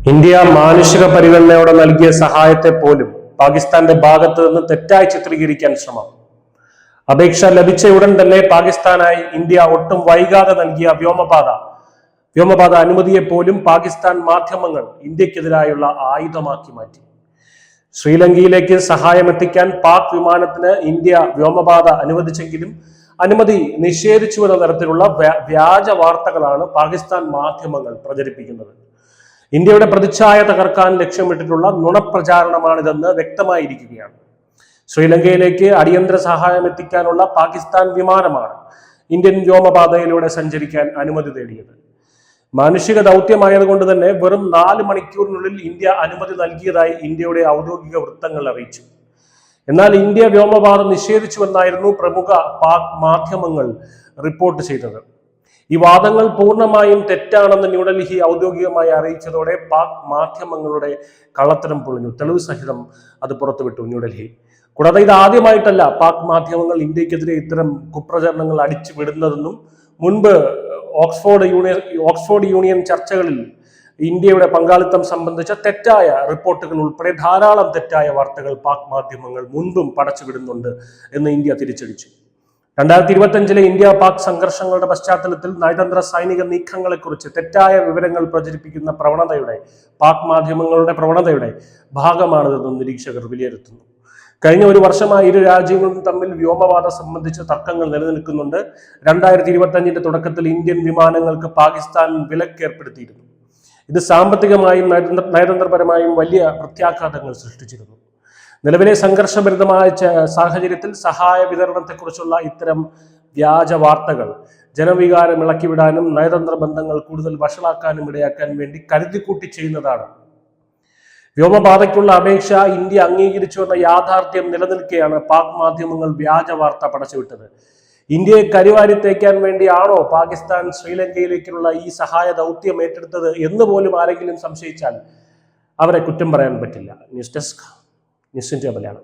India മാനുഷിക പരിഗണനയോടെ നൽകിയ സഹായത്തെ പോലും പാകിസ്ഥാന്റെ ഭാഗത്ത് നിന്ന് തെറ്റായി ചിത്രീകരിക്കാൻ ശ്രമം. അപേക്ഷ ലഭിച്ച ഉടൻ തന്നെ പാകിസ്ഥാനായി ഇന്ത്യ ഒട്ടും വൈകാതെ നൽകിയ വ്യോമപാത അനുമതിയെ പോലും പാകിസ്ഥാൻ മാധ്യമങ്ങൾ ഇന്ത്യക്കെതിരായുള്ള ആയുധമാക്കി മാറ്റി. ശ്രീലങ്കയിലേക്ക് സഹായം എത്തിക്കാൻ പാക് വിമാനത്തിന് ഇന്ത്യ വ്യോമപാത അനുവദിച്ചെങ്കിലും അനുമതി നിഷേധിച്ചുവെന്ന തരത്തിലുള്ള വ്യാജ വാർത്തകളാണ് പാകിസ്ഥാൻ മാധ്യമങ്ങൾ പ്രചരിപ്പിക്കുന്നത്. ഇന്ത്യയുടെ പ്രതിച്ഛായ തകർക്കാൻ ലക്ഷ്യമിട്ടിട്ടുള്ള നുണപ്രചാരണമാണിതെന്ന് വ്യക്തമായിരിക്കുകയാണ്. ശ്രീലങ്കയിലേക്ക് അടിയന്തര സഹായം എത്തിക്കാനുള്ള പാകിസ്ഥാൻ വിമാനമാണ് ഇന്ത്യൻ വ്യോമപാതയിലൂടെ സഞ്ചരിക്കാൻ അനുമതി തേടിയത്. മാനുഷിക ദൗത്യമായതുകൊണ്ട് തന്നെ വെറും 4 മണിക്കൂറിനുള്ളിൽ ഇന്ത്യ അനുമതി നൽകിയതായി ഇന്ത്യയുടെ ഔദ്യോഗിക വൃത്തങ്ങൾ അറിയിച്ചു. എന്നാൽ ഇന്ത്യ വ്യോമപാത നിഷേധിച്ചുവെന്നായിരുന്നു പ്രമുഖ പാക് മാധ്യമങ്ങൾ റിപ്പോർട്ട് ചെയ്തത്. ഈ വാദങ്ങൾ പൂർണ്ണമായും തെറ്റാണെന്ന് ന്യൂഡൽഹി ഔദ്യോഗികമായി അറിയിച്ചതോടെ പാക് മാധ്യമങ്ങളുടെ കള്ളത്തരം പൊളിഞ്ഞു. തെളിവ് സഹിതം അത് പുറത്തുവിട്ടു ന്യൂഡൽഹി. കൂടാതെ ഇത് ആദ്യമായിട്ടല്ല പാക് മാധ്യമങ്ങൾ ഇന്ത്യക്കെതിരെ ഇത്തരം കുപ്രചരണങ്ങൾ അടിച്ചു വിടുന്നതെന്നും മുൻപ് ഓക്സ്ഫോർഡ് യൂണിയൻ ചർച്ചകളിൽ ഇന്ത്യയുടെ പങ്കാളിത്തം സംബന്ധിച്ച തെറ്റായ റിപ്പോർട്ടുകൾ ഉൾപ്പെടെ ധാരാളം തെറ്റായ വാർത്തകൾ പാക് മാധ്യമങ്ങൾ മുൻപും പടച്ചുവിടുന്നുണ്ട് എന്ന് ഇന്ത്യ തിരിച്ചടിച്ചു. 2025 ഇന്ത്യ പാക് സംഘർഷങ്ങളുടെ പശ്ചാത്തലത്തിൽ നയതന്ത്ര സൈനിക നീക്കങ്ങളെക്കുറിച്ച് തെറ്റായ വിവരങ്ങൾ പ്രചരിപ്പിക്കുന്ന പാക് മാധ്യമങ്ങളുടെ പ്രവണതയുടെ ഭാഗമാണിതെന്നും നിരീക്ഷകർ വിലയിരുത്തുന്നു. കഴിഞ്ഞ ഒരു വർഷമായി ഇരു രാജ്യങ്ങളും തമ്മിൽ വ്യോമപാത സംബന്ധിച്ച തർക്കങ്ങൾ നിലനിൽക്കുന്നുണ്ട്. 2025 തുടക്കത്തിൽ ഇന്ത്യൻ വിമാനങ്ങൾക്ക് പാകിസ്ഥാൻ വിലക്ക് ഏർപ്പെടുത്തിയിരുന്നു. ഇത് സാമ്പത്തികമായും നയതന്ത്രപരമായും വലിയ പ്രത്യാഘാതങ്ങൾ സൃഷ്ടിച്ചിരുന്നു. നിലവിലെ സംഘർഷഭരിതമായ സാഹചര്യത്തിൽ സഹായ വിതരണത്തെക്കുറിച്ചുള്ള ഇത്തരം വ്യാജ വാർത്തകൾ ജനവികാരം ഇളക്കിവിടാനും നയതന്ത്ര ബന്ധങ്ങൾ കൂടുതൽ വഷളാക്കാനും ഇടയാക്കാൻ വേണ്ടി കരുതിക്കൂട്ടി ചെയ്യുന്നതാണ്. വ്യോമപാതയ്ക്കുള്ള അപേക്ഷ ഇന്ത്യ അംഗീകരിച്ചുവെന്ന യാഥാർത്ഥ്യം നിലനിൽക്കെയാണ് പാക് മാധ്യമങ്ങൾ വ്യാജ വാർത്ത പടച്ചുവിട്ടത്. ഇന്ത്യയെ കരിവാരി തേക്കാൻ വേണ്ടിയാണോ പാകിസ്ഥാൻ ശ്രീലങ്കയിലേക്കുള്ള ഈ സഹായ ദൗത്യം ഏറ്റെടുത്തത് എന്ന് പോലും ആരെങ്കിലും സംശയിച്ചാൽ അവരെ കുറ്റം പറയാൻ പറ്റില്ല. News desk news India Malayalam.